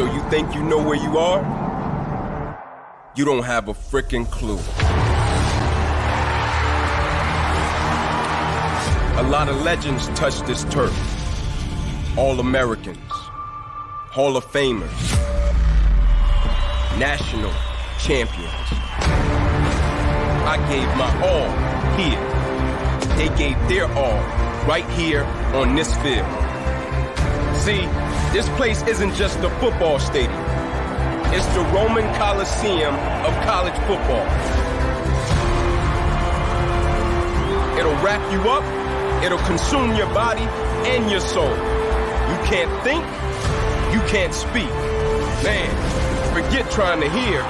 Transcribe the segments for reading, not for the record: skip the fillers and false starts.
So you think you know where you are? You don't have a frickin' clue. A lot of legends touch this turf. All-Americans, Hall of Famers, national champions. I gave my all here. They gave their all right here on this field. See, this place isn't just a football stadium. It's the Roman Coliseum of college football. It'll wrap you up, it'll consume your body and your soul. You can't think, you can't speak. Man, forget trying to hear.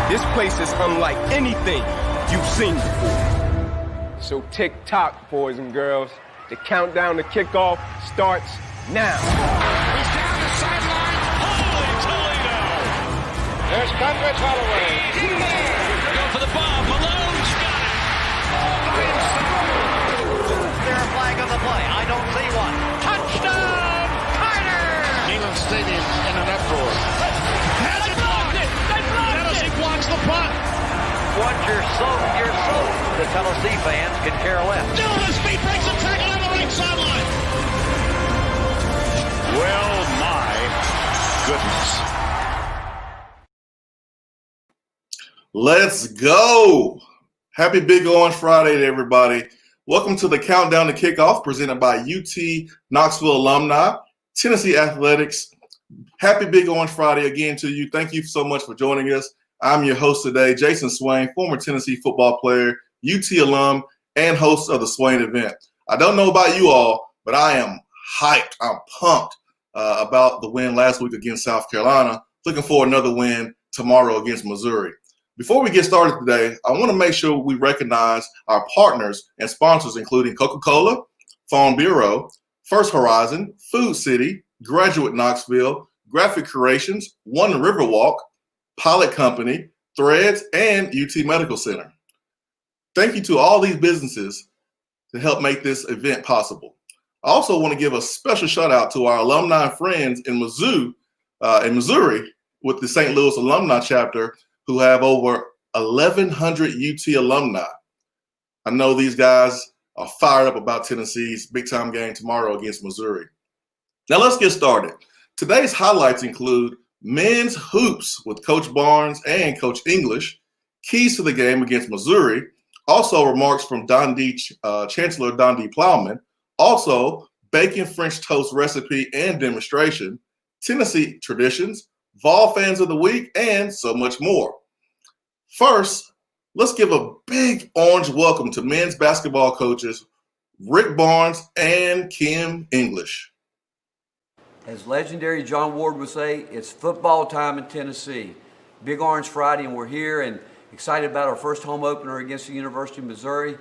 This place is unlike anything you've seen before. So tick-tock, boys and girls. The countdown to kickoff starts now. He's down the sideline. Holy Toledo! There's Congress Holloway. Go for the bomb. Malone's got it. Is there a flag on the play? I don't see one. Touchdown, Carter! Neyland Stadium in an uproar. Has it blocked it! They blocked Tennessee it! Blocks the punt. Once you're soaked, you're soaked. The Tennessee fans can care less. Still his feet breaks a tackle on the right sideline. Well, my goodness. Let's go. Happy Big Orange Friday to everybody. Welcome to the Countdown to Kickoff presented by UT Knoxville Alumni, Tennessee Athletics. Happy Big Orange Friday again to you. Thank you so much for joining us. I'm your host today, Jayson Swain, former Tennessee football player, UT alum, and host of the Swain event. I don't know about you all, but I am hyped. I'm pumped about the win last week against South Carolina. Looking for another win tomorrow against Missouri. Before we get started today, I want to make sure we recognize our partners and sponsors, including Coca-Cola, Phone Bureau, First Horizon, Food City, Graduate Knoxville, Graphic Creations, One Riverwalk, Pilot Company, Threads, and UT Medical Center. Thank you to all these businesses to help make this event possible. I also want to give a special shout out to our alumni friends in Missouri with the St. Louis Alumni Chapter, who have over 1,100 UT alumni. I know these guys are fired up about Tennessee's big-time game tomorrow against Missouri. Now let's get started. Today's highlights include men's hoops with Coach Barnes and Coach English, keys to the game against Missouri, also remarks from Chancellor Donde Plowman, also bacon French toast recipe and demonstration, Tennessee traditions, Vol fans of the week, and so much more. First, let's give a big orange welcome to men's basketball coaches Rick Barnes and Kim English. As legendary John Ward would say, it's football time in Tennessee. Big Orange Friday, and we're here and excited about our first home opener against the University of Missouri.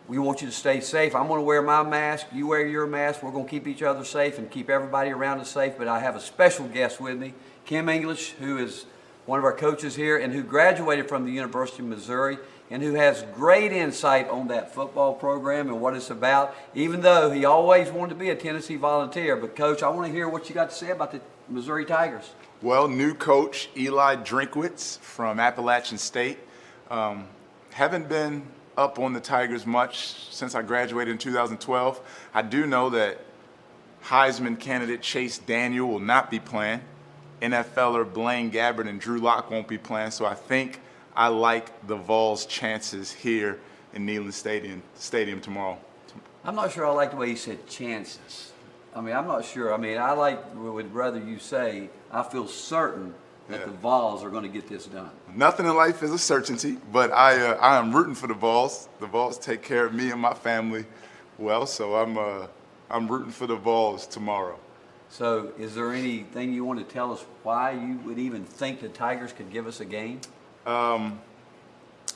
We want you to stay safe. I'm going to wear my mask. You wear your mask. We're going to keep each other safe and keep everybody around us safe. But I have a special guest with me, Kim English, who is one of our coaches here and who graduated from the University of Missouri and who has great insight on that football program and what it's about, even though he always wanted to be a Tennessee Volunteer. But, Coach, I want to hear what you got to say about the Missouri Tigers. Well, new coach Eli Drinkwitz from Appalachian State. Haven't been up on the Tigers much since I graduated in 2012. I do know that Heisman candidate Chase Daniel will not be playing. NFLer Blaine Gabbert and Drew Lock won't be playing, so I think I like the Vols' chances here in Neyland Stadium tomorrow. I'm not sure I like the way he said chances. I'm not sure. Would rather you say, I feel certain that the Vols are going to get this done. Nothing in life is a certainty, but I am rooting for the Vols. The Vols take care of me and my family well, so I'm rooting for the Vols tomorrow. So is there anything you want to tell us why you would even think the Tigers could give us a game? I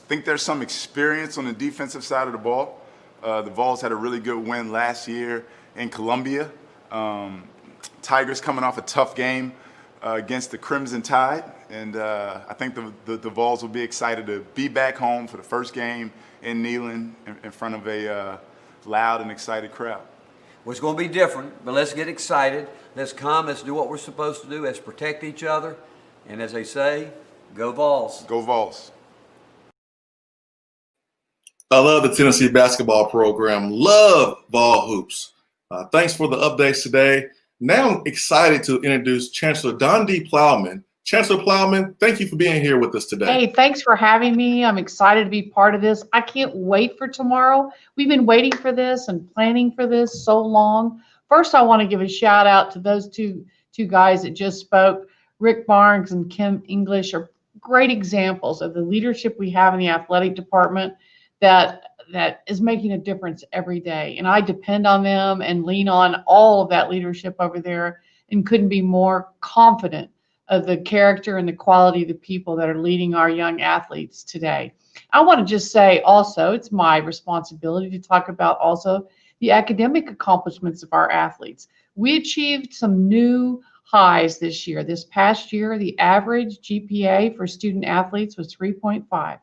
think there's some experience on the defensive side of the ball. The Vols had a really good win last year in Columbia. Tigers coming off a tough game against the Crimson Tide, and I think the Vols will be excited to be back home for the first game in Neyland in front of a loud and excited crowd. Well, it's going to be different, but let's get excited. Let's come. Let's do what we're supposed to do. Let's protect each other. And as they say, go Vols. Go Vols. I love the Tennessee basketball program. Love ball hoops. Thanks for the updates today. Now I'm excited to introduce Chancellor Donde Plowman. Chancellor Plowman, thank you for being here with us today. Hey, thanks for having me. I'm excited to be part of this. I can't wait for tomorrow. We've been waiting for this and planning for this so long. First, I want to give a shout out to those two guys that just spoke. Rick Barnes and Kim English are great examples of the leadership we have in the athletic department that is making a difference every day. And I depend on them and lean on all of that leadership over there, and couldn't be more confident of the character and the quality of the people that are leading our young athletes today. I want to just say also, it's my responsibility to talk about also the academic accomplishments of our athletes. We achieved some new highs this year. This past year, the average GPA for student athletes was 3.5.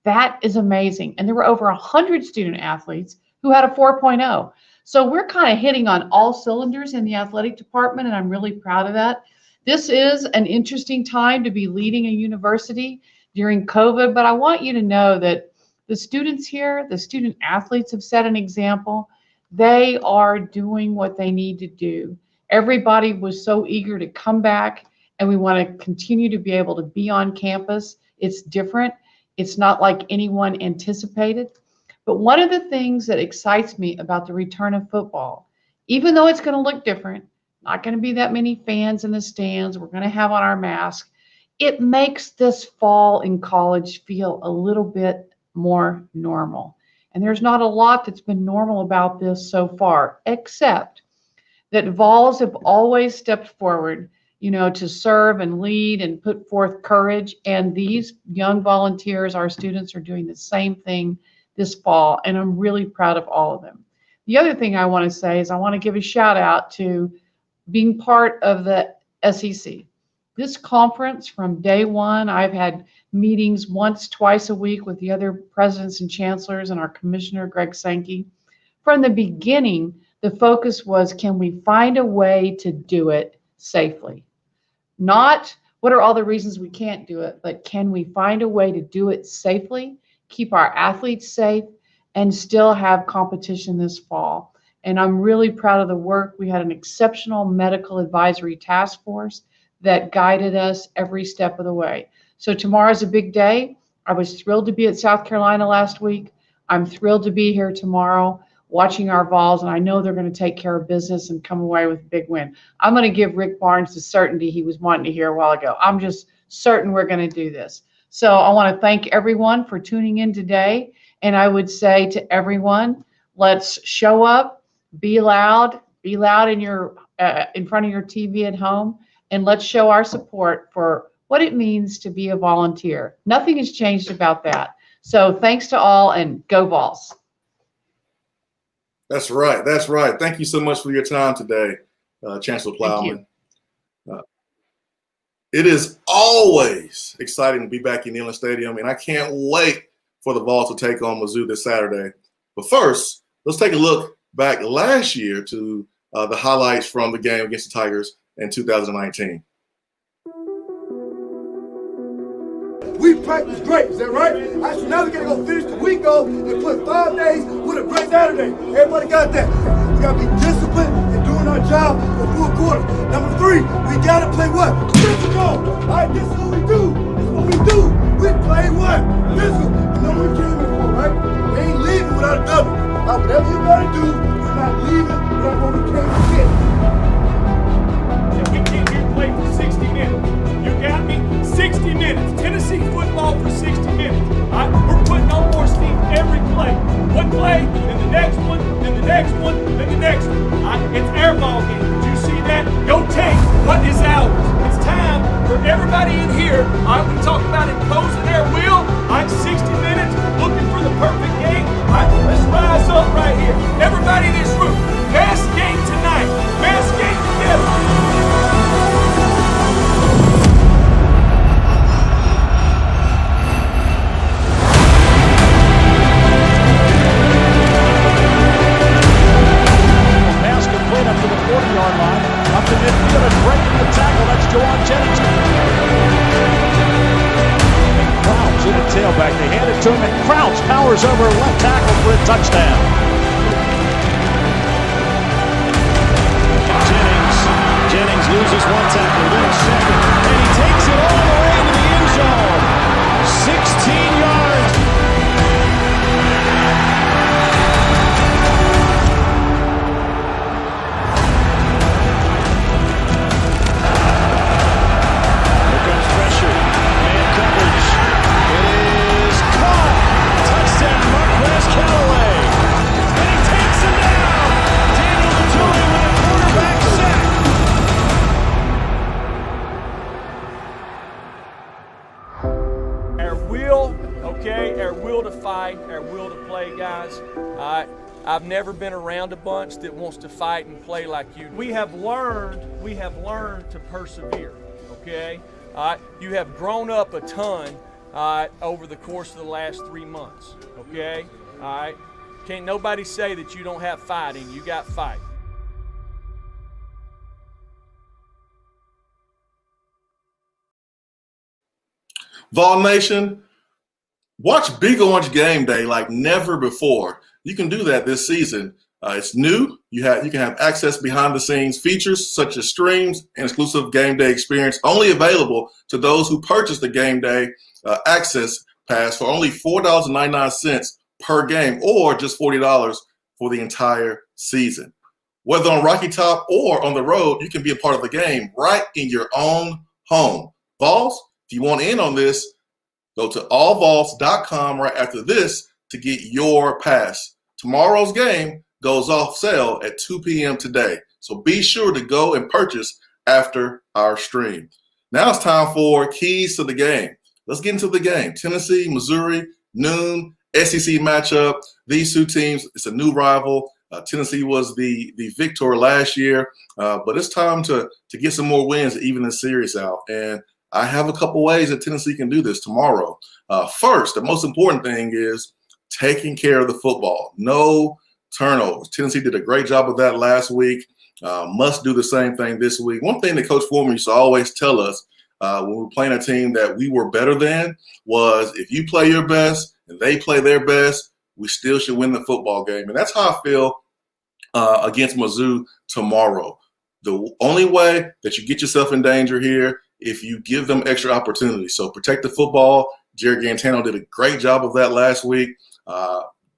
That is amazing. And there were over 100 student athletes who had a 4.0. So we're kind of hitting on all cylinders in the athletic department, and I'm really proud of that. This is an interesting time to be leading a university during COVID, but I want you to know that the students here, the student athletes have set an example. They are doing what they need to do. Everybody was so eager to come back, and we want to continue to be able to be on campus. It's different. It's not like anyone anticipated. But one of the things that excites me about the return of football, even though it's going to look different, not going to be that many fans in the stands, we're going to have on our mask, it makes this fall in college feel a little bit more normal. And there's not a lot that's been normal about this so far, except that Vols have always stepped forward, to serve and lead and put forth courage. And these young volunteers, our students, are doing the same thing this fall. And I'm really proud of all of them. The other thing I want to say is I want to give a shout out to being part of the SEC. This conference from day one, I've had meetings once, twice a week with the other presidents and chancellors and our commissioner, Greg Sankey. From the beginning, the focus was, can we find a way to do it safely? Not what are all the reasons we can't do it, but can we find a way to do it safely, keep our athletes safe, and still have competition this fall? And I'm really proud of the work. We had an exceptional medical advisory task force that guided us every step of the way. So tomorrow's a big day. I was thrilled to be at South Carolina last week. I'm thrilled to be here tomorrow watching our Vols, and I know they're going to take care of business and come away with a big win. I'm going to give Rick Barnes the certainty he was wanting to hear a while ago. I'm just certain we're going to do this. So I want to thank everyone for tuning in today. And I would say to everyone, let's show up, be loud in your in front of your TV at home, and let's show our support for what it means to be a volunteer. Nothing has changed about that. So thanks to all, and go Vols. That's right. That's right. Thank you so much for your time today, Chancellor Plowman. It is always exciting to be back in Neyland Stadium, and I can't wait for the Vols to take on Mizzou this Saturday. But first, let's take a look back last year to the highlights from the game against the Tigers in 2019. We practice great, is that right? So now we gotta go finish the week off and put 5 days with a great Saturday. Everybody got that? We gotta be disciplined and doing our job for full quarter. Number 3, we gotta play what? Physical. All right, this is what we do. This is what we do. We play what? Physical. You know what we came in for, right? We ain't leaving without a W. Whatever you gotta do, we're not leaving without what we came to get. And we came here to play for 60 minutes. You got me? 60 minutes. Tennessee football for 60 minutes. We're putting on more steam every play. One play, then the next one, then the next one, then the next one. It's our ball game. Did you see that? Go take what is ours. It's time for everybody in here. We talk about imposing their will. 60 minutes, looking for the perfect game. Let's rise up right here. Everybody in this room, best game tonight. Best game together. Touchdown. Jennings loses one tackle, then a second, and he takes it all the way into the end zone. 16 yards. Here comes pressure. Man coverage. It is caught. Touchdown, Marquez Callaway. And he takes him down. Daniel Laturi with a quarterback sack. Our will to fight, our will to play, guys. I've never been around a bunch that wants to fight and play like you. We have learned to persevere, okay? You have grown up a ton over the course of the last 3 months, okay? All right? Can't nobody say that you don't have fighting. You got fight. Vol Nation, watch Big Orange Game Day like never before. You can do that this season. It's new. You can have access behind the scenes features such as streams and exclusive game day experience only available to those who purchase the game day access pass for only $4.99 per game, or just $40 for the entire season. Whether on Rocky Top or on the road, you can be a part of the game right in your own home. Vols, if you want in on this, go to allvols.com right after this to get your pass. Tomorrow's game goes off sale at 2 p.m. today, so be sure to go and purchase after our stream. Now it's time for keys to the game. Let's get into the game. Tennessee, Missouri, noon, SEC matchup. These two teams, it's a new rival. Tennessee was the victor last year, but it's time to get some more wins to even the series out. And I have a couple ways that Tennessee can do this tomorrow. First, the most important thing is taking care of the football. No turnovers. Tennessee did a great job of that last week. Must do the same thing this week. One thing that Coach Foreman used to always tell us when we were playing a team that we were better than was, if you play your best and they play their best, we still should win the football game. And that's how I feel against Mizzou tomorrow. The only way that you get yourself in danger here, if you give them extra opportunities. So protect the football. Jared Gantano did a great job of that last week.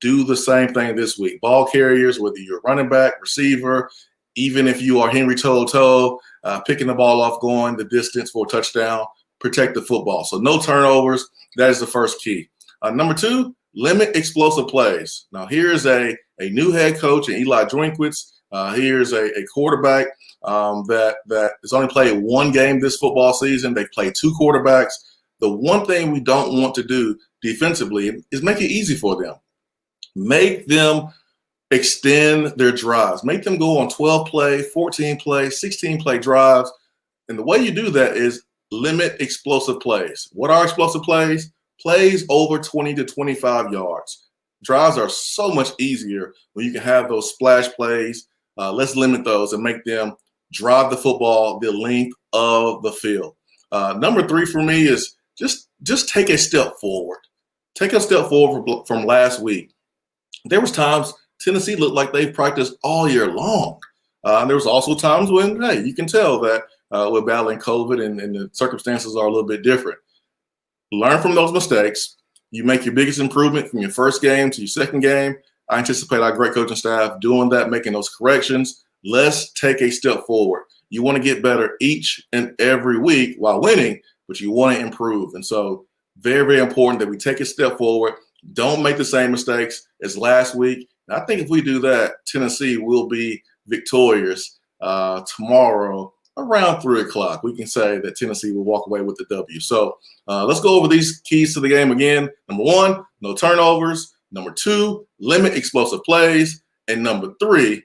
Do the same thing this week. Ball carriers, whether you're running back, receiver, even if you are Henry To'oTo'o, picking the ball off, going the distance for a touchdown, protect the football. So no turnovers. That is the first key. Number two, limit explosive plays. Now here's a new head coach in Eli Drinkwitz. Here's a quarterback that has only played one game this football season. They've played two quarterbacks. The one thing we don't want to do defensively is make it easy for them. Make them extend their drives. Make them go on 12-play, 14-play, 16-play drives. And the way you do that is limit explosive plays. What are explosive plays? Plays over 20 to 25 yards. Drives are so much easier when you can have those splash plays. Let's limit those and make them drive the football the length of the field. Number three for me is just take a step forward. Take a step forward from last week. There was times Tennessee looked like they've practiced all year long. There was also times when, hey, you can tell that we're battling COVID and the circumstances are a little bit different. Learn from those mistakes. You make your biggest improvement from your first game to your second game. I anticipate our great coaching staff doing that, making those corrections. Let's take a step forward. You want to get better each and every week while winning, but you want to improve. And so very, very important that we take a step forward. Don't make the same mistakes as last week. And I think if we do that, Tennessee will be victorious tomorrow around 3 o'clock. We can say that Tennessee will walk away with the W. So let's go over these keys to the game again. Number one, no turnovers. Number two, limit explosive plays. And number three,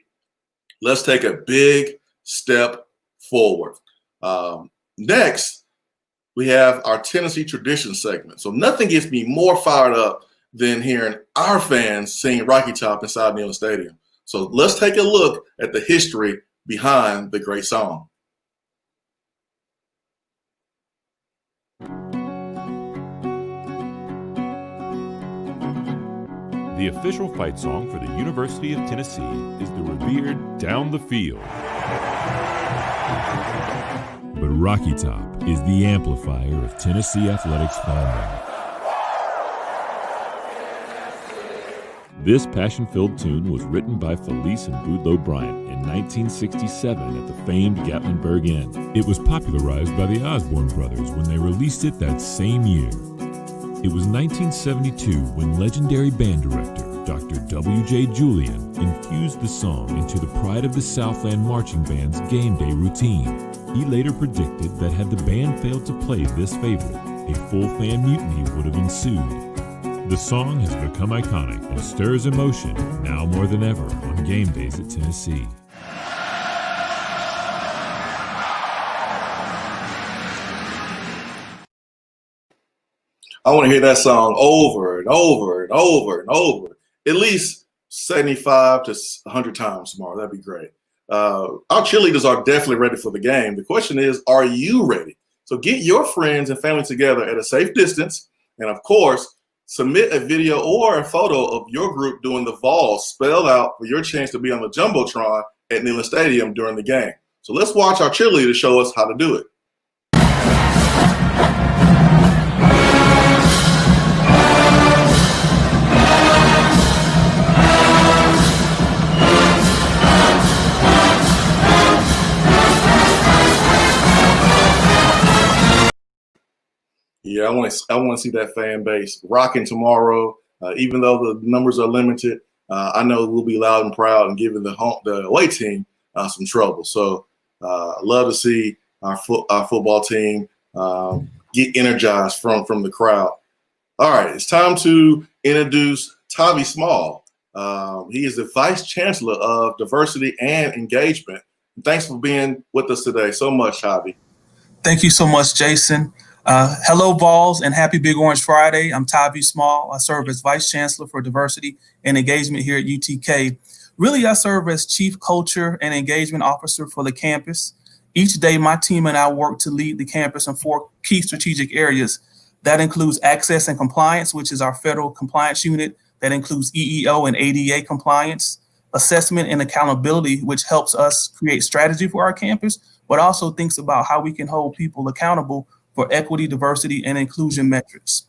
let's take a big step forward. Next, we have our Tennessee tradition segment. So nothing gets me more fired up than hearing our fans sing Rocky Top inside Neyland Stadium. So let's take a look at the history behind the great song. The official fight song for the University of Tennessee is the revered Down the Field. But Rocky Top is the amplifier of Tennessee athletics fandom. This passion-filled tune was written by Felice and Boudleaux Bryant in 1967 at the famed Gatlinburg Inn. It was popularized by the Osborne brothers when they released it that same year. It was 1972 when legendary band director Dr. W.J. Julian infused the song into the Pride of the Southland Marching Band's game day routine. He later predicted that had the band failed to play this favorite, a full fan mutiny would have ensued. The song has become iconic and stirs emotion now more than ever on game days at Tennessee. I want to hear that song over and over and over and over, at least 75 to 100 times tomorrow. That'd be great. Our cheerleaders are definitely ready for the game. The question is, are you ready? So get your friends and family together at a safe distance. And of course, submit a video or a photo of your group doing the Vols spelled out for your chance to be on the Jumbotron at Neyland Stadium during the game. So let's watch our cheerleaders show us how to do it. Yeah, I want to see that fan base rocking tomorrow. Even though the numbers are limited, I know we'll be loud and proud and giving the away team some trouble. So I love to see our football team get energized from the crowd. All right, it's time to introduce Tavi Small. He is the Vice Chancellor of Diversity and Engagement. Thanks for being with us today so much, Tavi. Thank you so much, Jason. Hello, Vols, and happy Big Orange Friday. I'm Tavi Small. I serve as Vice Chancellor for Diversity and Engagement here at UTK. Really, I serve as Chief Culture and Engagement Officer for the campus. Each day, my team and I work to lead the campus in 4 key strategic areas. That includes access and compliance, which is our federal compliance unit. That includes EEO and ADA compliance, assessment and accountability, which helps us create strategy for our campus, but also thinks about how we can hold people accountable for equity, diversity, and inclusion metrics.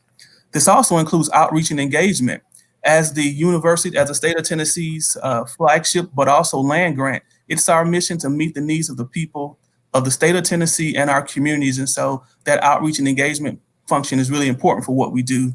This also includes outreach and engagement. As the university, as the state of Tennessee's flagship, but also land grant, it's our mission to meet the needs of the people of the state of Tennessee and our communities. And so that outreach and engagement function is really important for what we do.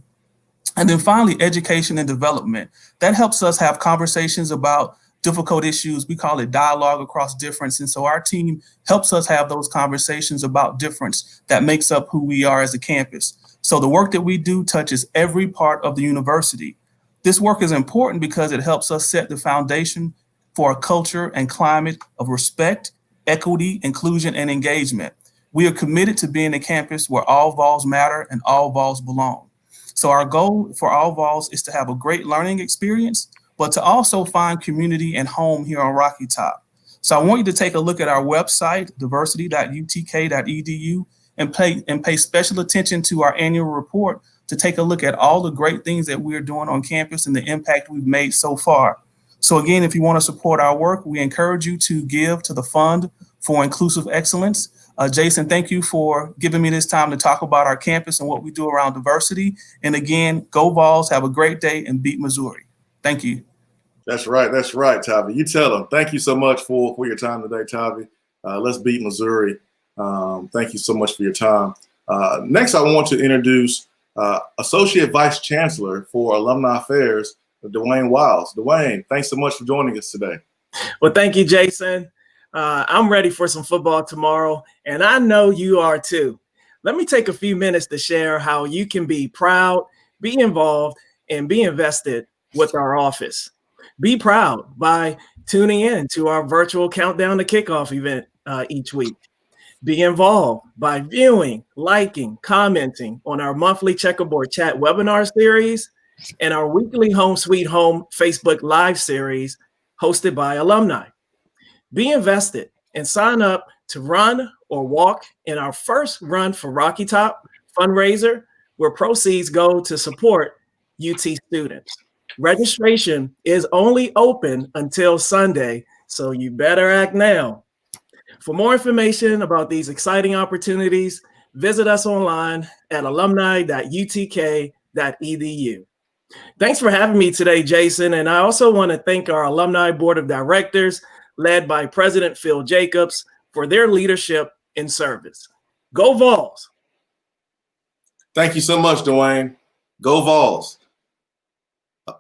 And then finally, education and development. That helps us have conversations about difficult issues. We call it dialogue across difference. And so our team helps us have those conversations about difference that makes up who we are as a campus. So the work that we do touches every part of the university. This work is important because it helps us set the foundation for a culture and climate of respect, equity, inclusion, and engagement. We are committed to being a campus where all Vols matter and all Vols belong. So our goal for all Vols is to have a great learning experience, but to also find community and home here on Rocky Top. So I want you to take a look at our website, diversity.utk.edu, and pay special attention to our annual report to take a look at all the great things that we're doing on campus and the impact we've made so far. So again, if you want to support our work, we encourage you to give to the Fund for Inclusive Excellence. Jayson, thank you for giving me this time to talk about our campus and what we do around diversity. And again, go Vols, have a great day, and beat Missouri. Thank you. That's right, Tavi. You tell them. Thank you so much for your time today, Tavi. Let's beat Missouri. Thank you so much for your time. Next, I want to introduce Associate Vice Chancellor for Alumni Affairs, Dwayne Wiles. Dwayne, thanks so much for joining us today. Well, thank you, Jayson. I'm ready for some football tomorrow, and I know you are too. Let me take a few minutes to share how you can be proud, be involved, and be invested with our office. Be proud by tuning in to our virtual Countdown to Kickoff event each week. Be involved by viewing, liking, commenting on our monthly Checkerboard Chat webinar series and our weekly Home Sweet Home Facebook Live series hosted by Alumni. Be invested and sign up to run or walk in our first Run for Rocky Top fundraiser, where proceeds go to support UT students. Registration is only open until Sunday, so you better act now. For more information about these exciting opportunities, visit us online at alumni.utk.edu. Thanks for having me today, Jayson. And I also want to thank our Alumni Board of Directors, led by President Phil Jacobs, for their leadership and service. Go Vols! Thank you so much, Dwayne. Go Vols!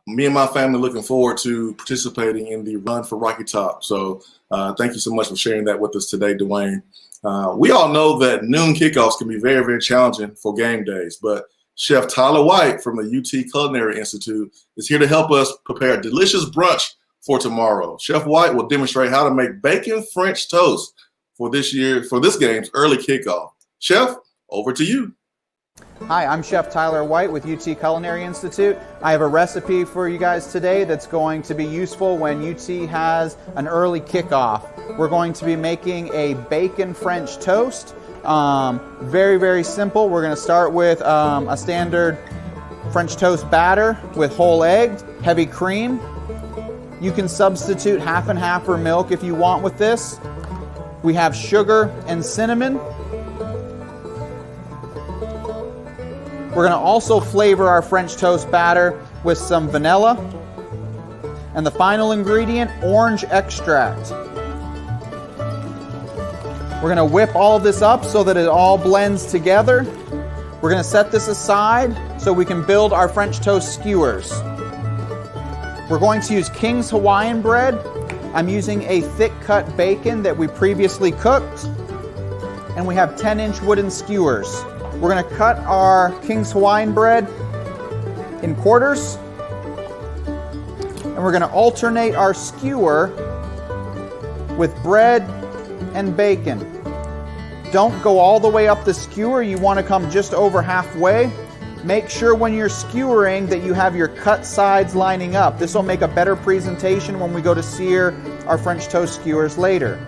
Me and my family looking forward to participating in the Run for Rocky Top. So thank you so much for sharing that with us today, Dwayne. We all know that noon kickoffs can be very, very challenging for game days, but Chef Tyler White from the UT Culinary Institute is here to help us prepare a delicious brunch for tomorrow. Chef White will demonstrate how to make bacon French toast for this game's early kickoff. Chef, over to you. Hi, I'm Chef Tyler White with UT Culinary Institute. I have a recipe for you guys today that's going to be useful when UT has an early kickoff. We're going to be making a bacon French toast. Very, very simple. We're going to start with a standard French toast batter with whole eggs, heavy cream. You can substitute half and half or milk if you want with this. We have sugar and cinnamon. We're going to also flavor our French toast batter with some vanilla. And the final ingredient, orange extract. We're going to whip all of this up so that it all blends together. We're going to set this aside so we can build our French toast skewers. We're going to use King's Hawaiian bread. I'm using a thick cut bacon that we previously cooked. And we have 10-inch wooden skewers. We're going to cut our King's Hawaiian bread in quarters. And we're going to alternate our skewer with bread and bacon. Don't go all the way up the skewer. You want to come just over halfway. Make sure when you're skewering that you have your cut sides lining up. This will make a better presentation when we go to sear our French toast skewers later.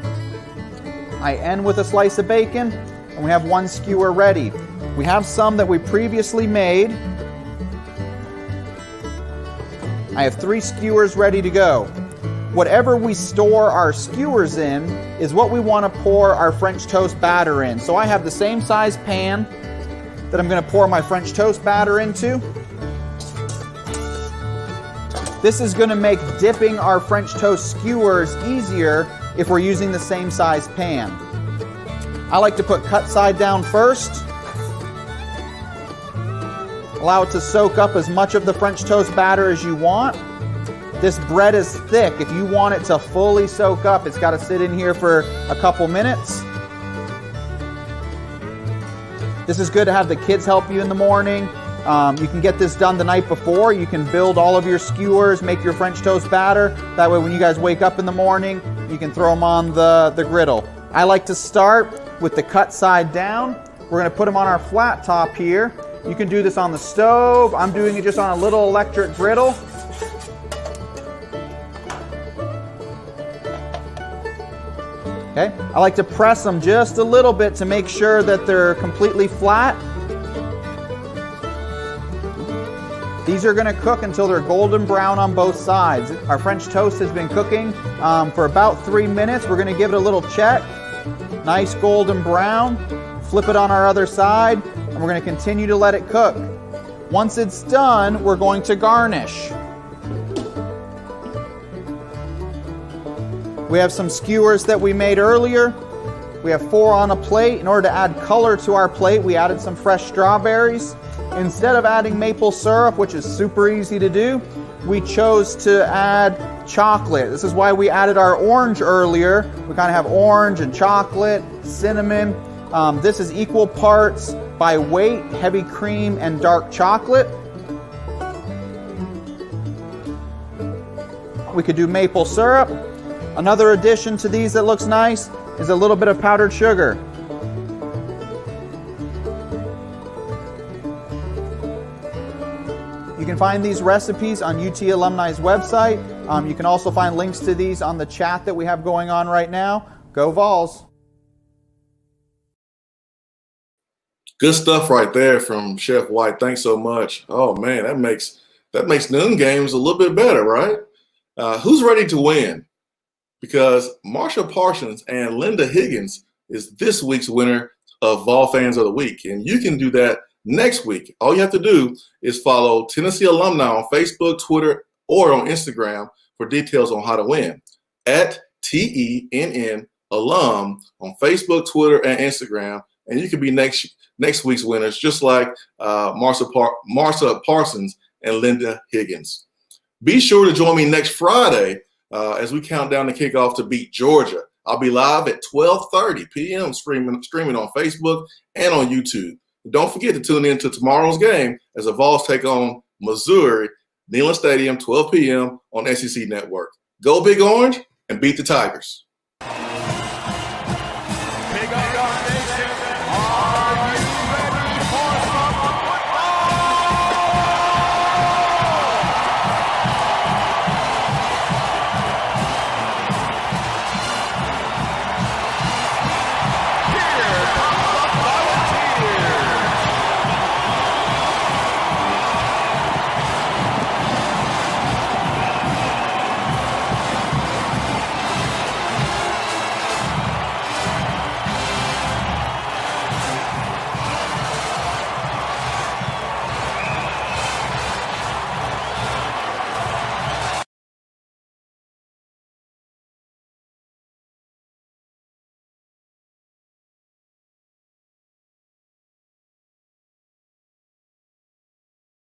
I end with a slice of bacon, and we have one skewer ready. We have some that we previously made. I have 3 skewers ready to go. Whatever we store our skewers in is what we want to pour our French toast batter in. So I have the same size pan that I'm going to pour my French toast batter into. This is going to make dipping our French toast skewers easier if we're using the same size pan. I like to put cut side down first. Allow it to soak up as much of the French toast batter as you want. This bread is thick. If you want it to fully soak up, it's got to sit in here for a couple minutes. This is good to have the kids help you in the morning. You can get this done the night before. You can build all of your skewers, make your French toast batter. That way when you guys wake up in the morning, you can throw them on the griddle. I like to start with the cut side down. We're going to put them on our flat top here. You can do this on the stove. I'm doing it just on a little electric griddle. Okay, I like to press them just a little bit to make sure that they're completely flat. These are going to cook until they're golden brown on both sides. Our French toast has been cooking for about 3 minutes. We're going to give it a little check. Nice golden brown. Flip it on our other side, and we're going to continue to let it cook. Once it's done, we're going to garnish. We have some skewers that we made earlier. We have 4 on a plate. In order to add color to our plate, we added some fresh strawberries. Instead of adding maple syrup, which is super easy to do, we chose to add chocolate. This is why we added our orange earlier. We kind of have orange and chocolate, cinnamon. This is equal parts by weight, heavy cream and dark chocolate. We could do maple syrup. Another addition to these that looks nice is a little bit of powdered sugar. You can find these recipes on UT Alumni's website. You can also find links to these on the chat that we have going on right now. Go Vols! Good stuff right there from Chef White. Thanks so much. Oh man, that makes That makes noon games a little bit better, right? Who's ready to win? Because Marsha Parsons and Linda Higgins is this week's winner of Vol Fans of the Week. And you can do that next week. All you have to do is follow Tennessee Alumni on Facebook, Twitter, or on Instagram for details on how to win. At TENN Alum on Facebook, Twitter, and Instagram. And you can be next week's winners, just like Marsha Parsons and Linda Higgins. Be sure to join me next Friday as we count down the kickoff to beat Georgia. I'll be live at 12:30 p.m. streaming on Facebook and on YouTube. Don't forget to tune in to tomorrow's game as the Vols take on Missouri, Neyland Stadium, 12 p.m. on SEC Network. Go Big Orange and beat the Tigers.